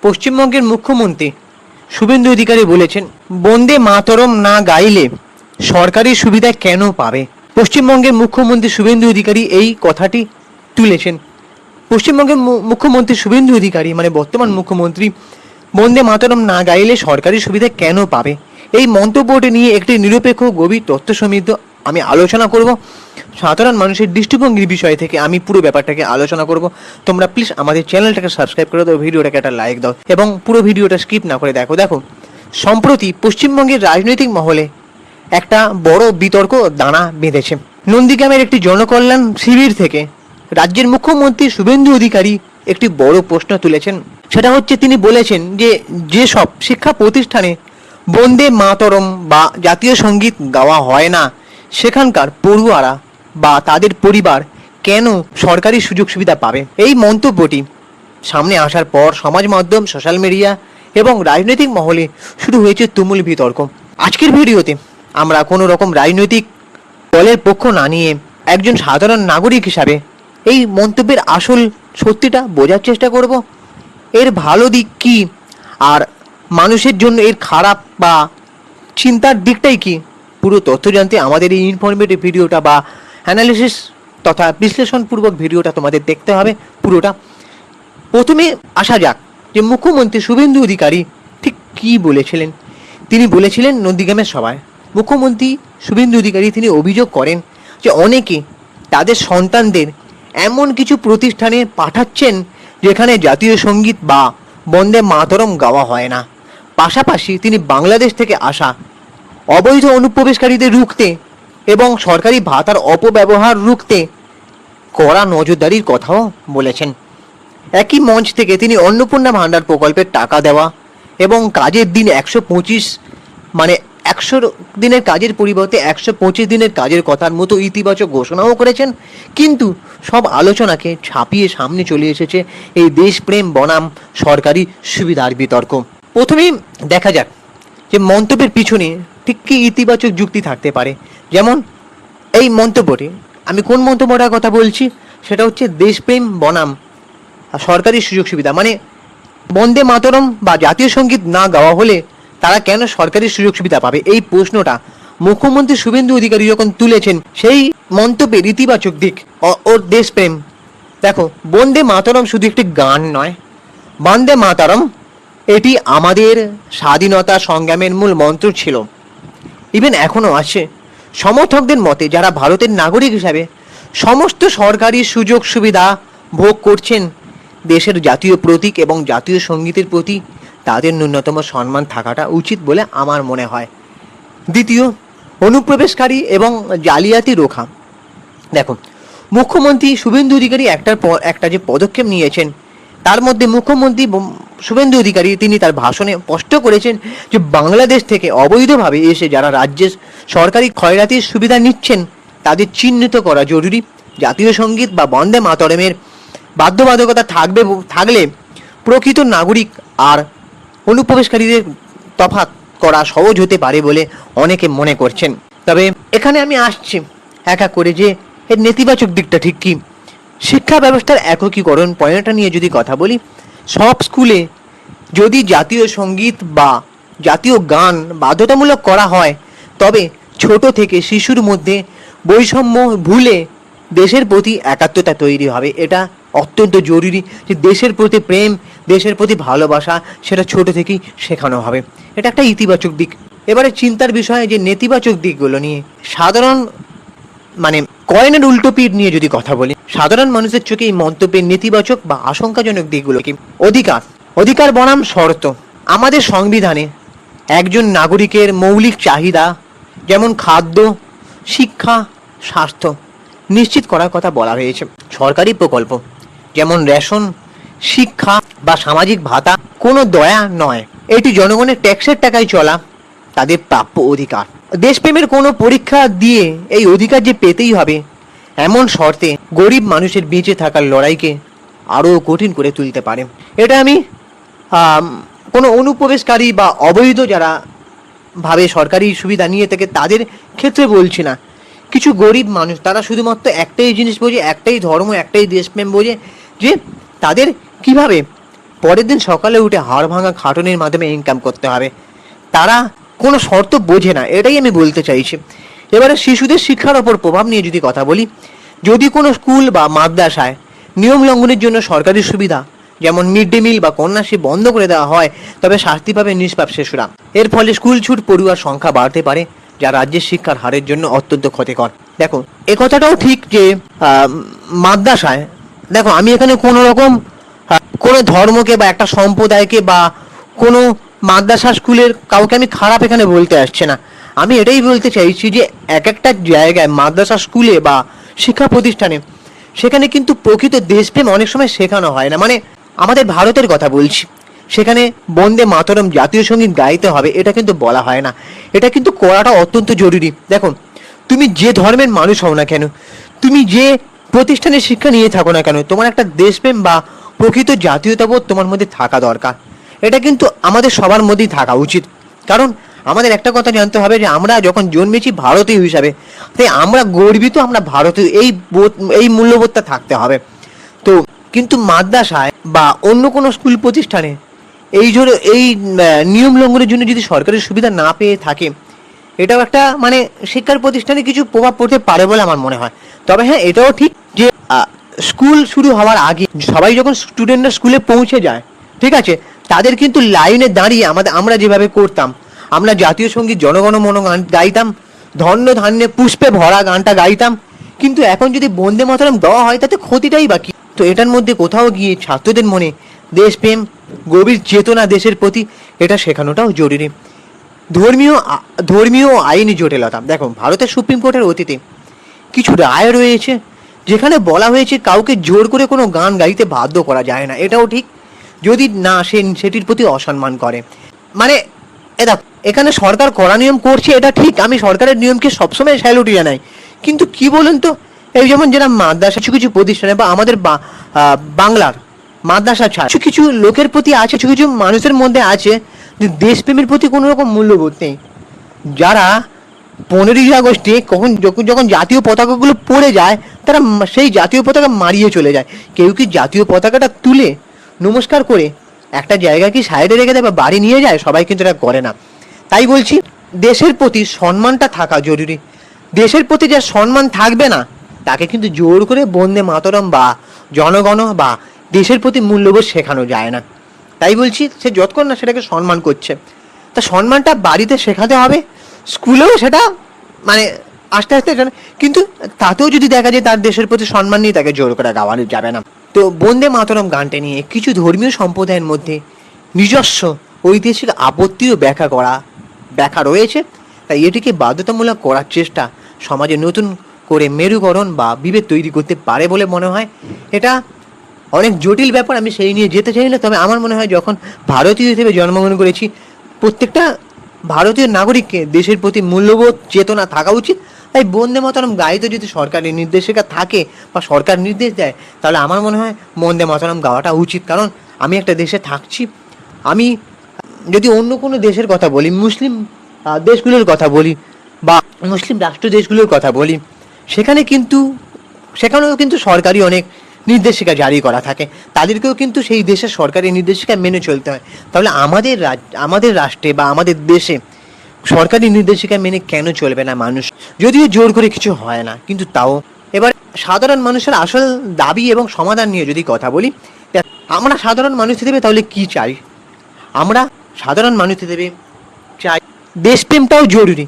পশ্চিমবঙ্গের মুখ্যমন্ত্রী শুভেন্দু অধিকারী বলেছেন, বন্দে মাতরম না গাইলে সরকারি সুবিধা কেন পাবে? পশ্চিমবঙ্গের মুখ্যমন্ত্রী শুভেন্দু অধিকারী এই কথাটি তুলেছেন। পশ্চিমবঙ্গের মুখ্যমন্ত্রী শুভেন্দু অধিকারী মানে বর্তমান মুখ্যমন্ত্রী বন্দে মাতরম না গাইলে সরকারি সুবিধা কেন পাবে, এই মন্তব্যটি নিয়ে একটি নিরপেক্ষ গভীর তথ্য সমৃদ্ধ আমি আলোচনা করব। সাধারণ মানুষের দৃষ্টিভঙ্গির বিষয় থেকে আমি পুরো ব্যাপারটাকে আলোচনা করব। তোমরা প্লিজ আমাদের চ্যানেলটাকে সাবস্ক্রাইব করে দাও, ভিডিওটাকে একটা লাইক দাও এবং পুরো ভিডিওটা স্কিপ না করে দেখো। সম্প্রতি পশ্চিমবঙ্গের রাজনৈতিক মহলে একটা বড় বিতর্ক দানা বেঁধেছে। নন্দীগ্রামের একটি জনকল্যাণ শিবির থেকে রাজ্যের মুখ্যমন্ত্রী শুভেন্দু অধিকারী একটি বড় প্রশ্ন তুলেছেন। সেটা হচ্ছে, তিনি বলেছেন যে যেসব শিক্ষা প্রতিষ্ঠানে বন্দে মাতরম বা জাতীয় সঙ্গীত গাওয়া হয় না, সেখানকার পড়ুয়ারা বা তাদের পরিবার কেন সরকারি সুযোগ সুবিধা পাবে? এই মন্তব্যটি সামনে আসার পর সমাজ মাধ্যম, সোশ্যাল মিডিয়া এবং রাজনৈতিক মহলে শুরু হয়েছে তুমুল বিতর্ক। আজকের ভিডিওতে আমরা কোনো রকম রাজনৈতিক দলের পক্ষ না নিয়ে একজন সাধারণ নাগরিক হিসাবে এই মন্তব্যের আসল সত্যিটা বোঝার চেষ্টা করব। এর ভালো দিক কি আর মানুষের জন্য এর খারাপ বা চিন্তার দিকটাই কি, পুরো তথ্য জানতে আমাদের এই ইনফরমেটিভ ভিডিওটা বা অ্যানালিসিস তথা বিশ্লেষণপূর্বক ভিডিওটা তোমাদের দেখতে হবে পুরোটা। প্রথমে আসা যাক যে মুখ্যমন্ত্রী শুভেন্দু অধিকারী ঠিক কী বলেছিলেন। তিনি বলেছিলেন নন্দীগ্রামের সভায়, মুখ্যমন্ত্রী শুভেন্দু অধিকারী তিনি অভিযোগ করেন যে অনেকে তাদের সন্তানদের এমন কিছু প্রতিষ্ঠানে পাঠাচ্ছেন যেখানে জাতীয় সঙ্গীত বা বন্দে মাতরম গাওয়া হয় না। পাশাপাশি তিনি বাংলাদেশ থেকে আসা অবৈধ অনুপ্রবেশকারীদের রুখতে এবং সরকারি ভাতার অপব্যবহার রুখতে কড়া নজরদারির কথাও বলেছেন। একই মঞ্চ থেকে তিনি অন্নপূর্ণা ভাণ্ডার প্রকল্পের টাকা দেওয়া এবং কাজের দিন 125 মানে 100 দিনের কাজের পরিবর্তে 125 দিনের কাজের কথার মতো ইতিবাচক ঘোষণাও করেছেন। কিন্তু সব আলোচনাকে ছাপিয়ে সামনে চলে এসেছে এই দেশপ্রেম বনাম সরকারি সুবিধার বিতর্ক। প্রথমেই দেখা যাক যে মন্তব্যের পিছনে ঠিক কী ইতিবাচক যুক্তি থাকতে পারে। যেমন এই মন্তব্যটি, আমি কোন মন্তব্যটার কথা বলছি, সেটা হচ্ছে দেশপ্রেম বনাম সরকারি সুযোগ সুবিধা। মানে বন্দে মাতরম বা জাতীয় সঙ্গীত না গাওয়া হলে তারা কেন সরকারি সুযোগ সুবিধা পাবে, এই প্রশ্নটা মুখ্যমন্ত্রী শুভেন্দু অধিকারী যখন তুলেছেন, সেই মন্তব্যের ইতিবাচক দিক ওর দেশপ্রেম। দেখো, বন্দে মাতরম শুধু একটি গান নয়, বন্দে মাতরম এটি আমাদের স্বাধীনতা সংগ্রামের মূল মন্ত্র ছিল, ইভেন এখনও আছে। সমর্থকদের মতে যারা ভারতের নাগরিক হিসাবে সমস্ত সরকারি সুযোগ সুবিধা ভোগ করছেন, দেশের জাতীয় প্রতীক এবং জাতীয় সঙ্গীতের প্রতি তাদের ন্যূনতম সম্মান থাকাটা উচিত বলে আমার মনে হয়। দ্বিতীয়, অনুপ্রবেশকারী এবং জালিয়াতি রোখা। দেখো, মুখ্যমন্ত্রী শুভেন্দু অধিকারী একটার পর একটা যে পদক্ষেপ নিয়েছেন, তার মধ্যে মুখ্যমন্ত্রী শুভেন্দু অধিকারী তিনি তার ভাষণে স্পষ্ট করেছেন যে বাংলাদেশ থেকে অবৈধভাবে এসে যারা রাজ্যের সরকারি খয়রাতির সুবিধা নিচ্ছেন তাদের চিহ্নিত করা জরুরি। জাতীয় সঙ্গীত বা বন্দে মাতরমের বাধ্যবাধকতা থাকলে প্রকৃত নাগরিক আর অনুপ্রবেশকারীদের তফাৎ করা সহজ হতে পারে বলে অনেকে মনে করছেন। তবে এখানে আমি আসছি এক এক করে যে এর নেতিবাচক দিকটা ঠিক কী। শিক্ষা ব্যবস্থার একীকরণ পয়েন্টটা নিয়ে যদি কথা বলি, সব স্কুলে যদি জাতীয় সঙ্গীত বা জাতীয় গান বাধ্যতামূলক করা হয়, তবে ছোট থেকে শিশুর মধ্যে বৈষম্য ভুলে দেশের প্রতি একাত্মতা তৈরি হবে। এটা অত্যন্ত জরুরি যে দেশের প্রতি প্রেম, দেশের প্রতি ভালোবাসা সেটা ছোট থেকেই শেখানো হবে। এটা একটা ইতিবাচক দিক। এবারে চিন্তার বিষয় যে নেতিবাচক দিকগুলো নিয়ে, সাধারণ মানে কয়েনের উল্টো পিঠ নিয়ে যদি কথা বলি, সাধারণ মানুষের চোখে এই মন্তব্যের নেতিবাচক বা আশঙ্কাজনক দিকগুলো কি? অধিকার বনাম শর্ত। আমাদের সংবিধানে একজন নাগরিকের মৌলিক চাহিদা যেমন খাদ্য, শিক্ষা, স্বাস্থ্য নিশ্চিত করার কথা বলা হয়েছে। সরকারি প্রকল্প যেমন রেশন, শিক্ষা বা সামাজিক ভাতা কোনো দয়া নয়, এটি জনগণের ট্যাক্সের টাকায় চলা তাদের প্রাপ্য অধিকার। দেশপ্রেমের কোনো পরীক্ষা দিয়ে এই অধিকার যে পেতেই হবে এমন শর্তে গরিব মানুষের বেঁচে থাকার লড়াইকে আরও কঠিন করে তুলতে পারে। এটা আমি কোনো অনুপ্রবেশকারী বা অবৈধ যারা ভাবে সরকারি সুবিধা নিয়ে থাকে তাদের ক্ষেত্রে বলছি না। কিছু গরিব মানুষ তারা শুধুমাত্র একটাই জিনিস বোঝে, একটাই ধর্ম, একটাই দেশপ্রেম বোঝে, যে তাদের কিভাবে পরের দিন সকালে উঠে হাড় ভাঙা খাটুনির মাধ্যমে ইনকাম করতে হবে। তারা কোনো শর্ত বোঝে না, এটাই আমি বলতে চাইছি। এবারে শিশুদের শিক্ষার ওপর প্রভাব নিয়ে যদি কথা বলি, যদি কোনো স্কুল বা মাদ্রাসায় নিয়ম লঙ্ঘনের জন্য সরকারি সুবিধা যেমন মিড ডে মিল বা কন্যাশ্রী বন্ধ করে দেওয়া হয়, তবে শাস্তি পাবে নিষ্পাপ শিশুরা। এর ফলে স্কুল ছুট পড়ুয়ার সংখ্যা বাড়তে পারে, যা রাজ্যের শিক্ষার হারের জন্য অত্যন্ত ক্ষতিকর। দেখো, এ কথাটাও ঠিক যে মাদ্রাসায়, দেখো আমি এখানে কোনো রকম কোনো ধর্মকে বা একটা সম্প্রদায়কে বা কোনো মাদ্রাসা স্কুলের কাউকে আমি খারাপ এখানে বলতে আসছে না। আমি এটাই বলতে চাইছি যে এক একটা জায়গায় মাদ্রাসা স্কুলে বা শিক্ষা প্রতিষ্ঠানে সেখানে কিন্তু প্রকৃত দেশপ্রেম অনেক সময় শেখানো হয় না। মানে আমাদের ভারতের কথা বলছি, সেখানে বন্দে মাতরম জাতীয় সঙ্গীত গাইতে হবে এটা কিন্তু বলা হয় না। এটা কিন্তু করাটা অত্যন্ত জরুরি। দেখো, তুমি যে ধর্মের মানুষ হও না কেন, তুমি যে প্রতিষ্ঠানে শিক্ষা নিয়ে থাকো না কেন, তোমার একটা দেশপ্রেম বা প্রকৃত জাতীয়তাবোধ তোমার মধ্যে থাকা দরকার। এটা কিন্তু আমাদের সবার মধ্যেই থাকা উচিত। কারণ আমাদের একটা কথা জানতে হবে যে আমরা যখন জন্মেছি ভারতীয় হিসাবে, তাই আমরা গর্বিত, আমরা ভারতীয়, এই মূল্যবোধটা থাকতে হবে। তো কিন্তু মাদ্রাসায় বা অন্য কোনো স্কুল প্রতিষ্ঠানে এই নিয়ম লঙ্ঘনের জন্য যদি সরকারি সুবিধা না পেয়ে থাকে, এটাও একটা মানে শিক্ষার প্রতিষ্ঠানে কিছু প্রভাব পড়তে পারে বলে আমার মনে হয়। তবে হ্যাঁ, এটাও ঠিক যে স্কুল শুরু হওয়ার আগে সবাই যখন স্টুডেন্টরা স্কুলে পৌঁছে যায়, ঠিক আছে, তাদের কিন্তু লাইনে দাঁড়িয়ে আমরা যেভাবে করতাম, আমরা জাতীয় সঙ্গীত জনগণ মন গান গাইতাম, ধন্য ধান্যে পুষ্পে ভরা গানটা গাইতাম। কিন্তু এখন যদি বন্দে মাতরম দেওয়া হয়, তাতে ক্ষতিটাই বাকি। তো এটার মধ্যে কোথাও গিয়ে ছাত্রদের মনে দেশপ্রেম, গভীর চেতনা দেশের প্রতি, এটা শেখানোটাও জরুরি। ধর্মীয় আইনি জটিলতা, দেখো ভারতের সুপ্রিম কোর্টের অতীতে কিছু রায় রয়েছে যেখানে বলা হয়েছে কাউকে জোর করে কোনো গান গাইতে বাধ্য করা যায় না। এটাও ঠিক, যদি না সেটির প্রতি অসম্মান করে। মানে এখানে সরকার কড়া নিয়ম করছে, এটা ঠিক, আমি সরকারের নিয়মকে সবসময় স্যালুট জানাই। কিন্তু কি বলুন তো, এই যেমন যারা মাদ্রাসা কিছু কিছু প্রতিষ্ঠানে বা আমাদের বাংলার মাদ্রাসা ছাড়া কিছু কিছু লোকের প্রতি আছে, কিছু কিছু মানুষের মধ্যে আছে যে দেশপ্রেমের প্রতি কোনো রকম মূল্যবোধ নেই, যারা 15ই আগস্টে যখন জাতীয় পতাকাগুলো পড়ে যায়, তারা সেই জাতীয় পতাকা মারিয়ে চলে যায়। কেউ কি জাতীয় পতাকাটা তুলে নমস্কার করে একটা জায়গা কি সাইডে রেখে দেয় বা বাড়ি নিয়ে যায়? সবাই কিন্তু এটা করে না। তাই বলছি, দেশের প্রতি সম্মানটা থাকা জরুরি। দেশের প্রতি যে সম্মান থাকবে না, তাকে কিন্তু জোর করে বন্দে মাতরম বা জনগণ বা দেশের প্রতি মূল্যবোধ শেখানো যায় না। তাই বলছি, সে যতক্ষণ না সেটাকে সম্মান করছে, তা সম্মানটা বাড়িতে শেখাতে হবে, স্কুলেও সেটা মানে আস্তে আস্তে। কিন্তু তাতেও যদি দেখা যায় তার দেশের প্রতি সম্মান নিয়ে, তাকে জোর করে গাওয়ানো যাবে না। তো বন্দে মাতরম গানটা নিয়ে কিছু ধর্মীয় সম্প্রদায়ের মধ্যে নিজস্ব ঐতিহাসিক আপত্তিও ব্যাখ্যা রয়েছে। তাই এটিকে বাধ্যতামূলক করার চেষ্টা সমাজে নতুন করে মেরুকরণ বা বিভেদ তৈরি করতে পারে বলে মনে হয়। এটা অনেক জটিল ব্যাপার, আমি সেই নিয়ে যেতে চাই না। তবে আমার মনে হয় যখন ভারতীয় হিসেবে জন্মগ্রহণ করেছি, প্রত্যেকটা ভারতীয় নাগরিককে দেশের প্রতি মূল্যবোধ চেতনা থাকা উচিত। তাই বন্দে মাতরম গাইতে যদি সরকারি নির্দেশিকা থাকে বা সরকার নির্দেশ দেয়, তাহলে আমার মনে হয় বন্দে মাতরম গাওয়াটা উচিত। কারণ আমি একটা দেশে থাকছি। আমি যদি অন্য কোনো দেশের কথা বলি, মুসলিম দেশগুলোর কথা বলি বা মুসলিম রাষ্ট্র দেশগুলোর কথা বলি, সেখানেও কিন্তু সরকারি অনেক নির্দেশিকা জারি করা থাকে, তাদেরকেও কিন্তু সেই দেশের সরকারি নির্দেশিকা মেনে চলতে হয়। তাহলে আমাদের রাষ্ট্রে বা আমাদের দেশে সরকারি নির্দেশিকা মেনে কেন চলবে না মানুষ? যদিও জোর করে কিছু হয় না, কিন্তু তাও। এবার সাধারণ মানুষের আসল দাবি এবং সমাধান নিয়ে যদি কথা বলি, আমরা সাধারণ মানুষ হিসেবে তাহলে কি চাই? আমরা সাধারণ মানুষ হিসেবে চাই দেশপ্রেমটাও জরুরি।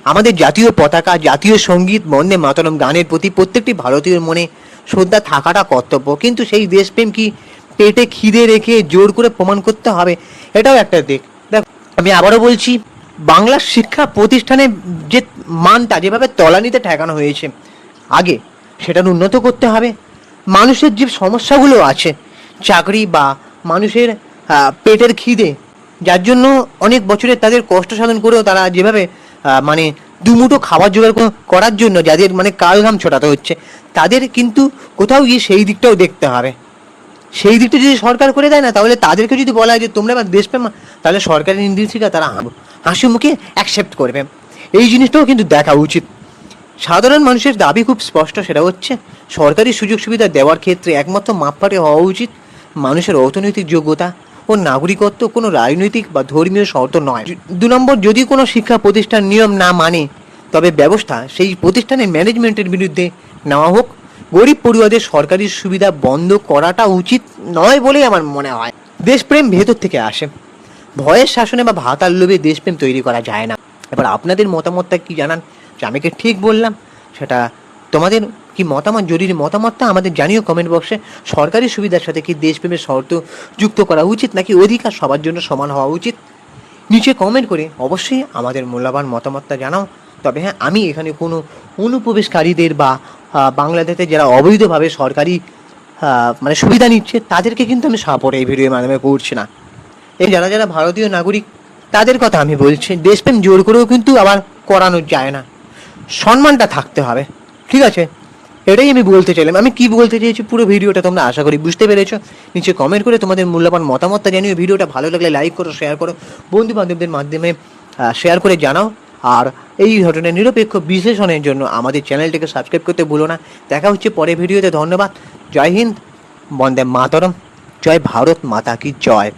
আমাদের জাতীয় পতাকা, জাতীয় সঙ্গীত, বন্দে মাতরম গানের প্রতি প্রত্যেকটি ভারতীয়র মনে শ্রদ্ধা থাকাটা কর্তব্য। কিন্তু সেই দেশপ্রেম কি পেটে খিদে রেখে জোর করে প্রমাণ করতে হবে? এটাও একটা দিক। দেখ, আমি আবারও বলছি, বাংলার শিক্ষা প্রতিষ্ঠানে যে মানটা যেভাবে তলানিতে ঠেকানো হয়েছে আগে, সেটা উন্নত করতে হবে। মানুষের যে সমস্যাগুলো আছে, চাকরি বা মানুষের পেটের খিদে, যার জন্য অনেক বছরের তাদের কষ্ট সাধন করেও তারা যেভাবে মানে দুমুঠো খাবার জোগাড় করার জন্য যাদের মানে কালঘাম ছোটাতে হচ্ছে, তাদের কিন্তু কোথাও গিয়ে সেই দিকটাও দেখতে হবে। সেই দিকটা যদি সরকার করে দেয় না, তাহলে তাদেরকে যদি বলা হয় যে তোমরা এবার দেশপ্রেম, তাহলে সরকারি নির্দেশিকা তারা হাসি মুখে অ্যাকসেপ্ট করবে। এই জিনিসটাও কিন্তু দেখা উচিত। সাধারণ মানুষের দাবি খুব স্পষ্ট, সেটা হচ্ছে সরকারি সুযোগ সুবিধা দেওয়ার ক্ষেত্রে একমাত্র মাপকাঠি হওয়া উচিত মানুষের অর্থনৈতিক যোগ্যতা ও নাগরিকত্ব কোনো রাজনৈতিক বা ধর্মীয় শর্ত নয়। 2 নম্বর, যদি কোনো শিক্ষা প্রতিষ্ঠান নিয়ম না মানে তবে ব্যবস্থা সেই প্রতিষ্ঠানের ম্যানেজমেন্টের বিরুদ্ধে নেওয়া হোক। গরিব পড়ুয়াদের সরকারি সুবিধা বন্ধ করাটা উচিত নয় বলেই আমার মনে হয়। দেশপ্রেম ভেতর থেকে আসে, ভয়ের শাসনে বা ভাতার লোভে দেশপ্রেম তৈরি করা যায় না। এবার আপনাদের মতামতটা কি জানান, যে আমি কি ঠিক বললাম? সেটা তোমাদের কি মতামত, জরুরি মতামতটা আমাদের জানিও কমেন্ট বক্সে। সরকারি সুবিধার সাথে কি দেশপ্রেমের শর্ত যুক্ত করা উচিত, নাকি অধিকার সবার জন্য সমান হওয়া উচিত? নিচে কমেন্ট করে অবশ্যই আমাদের মূল্যবান মতামতটা জানাও। তবে হ্যাঁ, আমি এখানে কোনো অনুপ্রবেশকারীদের বা বাংলাদেশে যারা অবৈধভাবে সরকারি মানে সুবিধা নিচ্ছে তাদেরকে কিন্তু আমি সাপোর্ট এই ভিডিওর মাধ্যমে করছি না। এই যারা যারা ভারতীয় নাগরিক তাদের কথা আমি বলছি, দেশপ্রেম জোর করেও কিন্তু আবার করানো যায় না, সম্মানটা থাকতে হবে, ঠিক আছে? এটাই আমি বলতে চাইলাম। আমি কি বলতে চেয়েছি পুরো ভিডিওটা তোমরা আশা করি বুঝতে পেরেছো। নিচে কমেন্ট করে তোমাদের মূল্যবান মতামতটা জানিও। ভিডিওটা ভালো লাগলে লাইক করো, শেয়ার করো, বন্ধু বান্ধবদের মাধ্যমে শেয়ার করে জানাও। আর এই ঘটনার নিরপেক্ষ বিশ্লেষণের জন্য আমাদের চ্যানেলটিকে সাবস্ক্রাইব করতে ভুলো না। দেখা হচ্ছে পরের ভিডিওতে। ধন্যবাদ। জয় হিন্দ, বন্দে মাতরম, জয় ভারত মাতা কি জয়।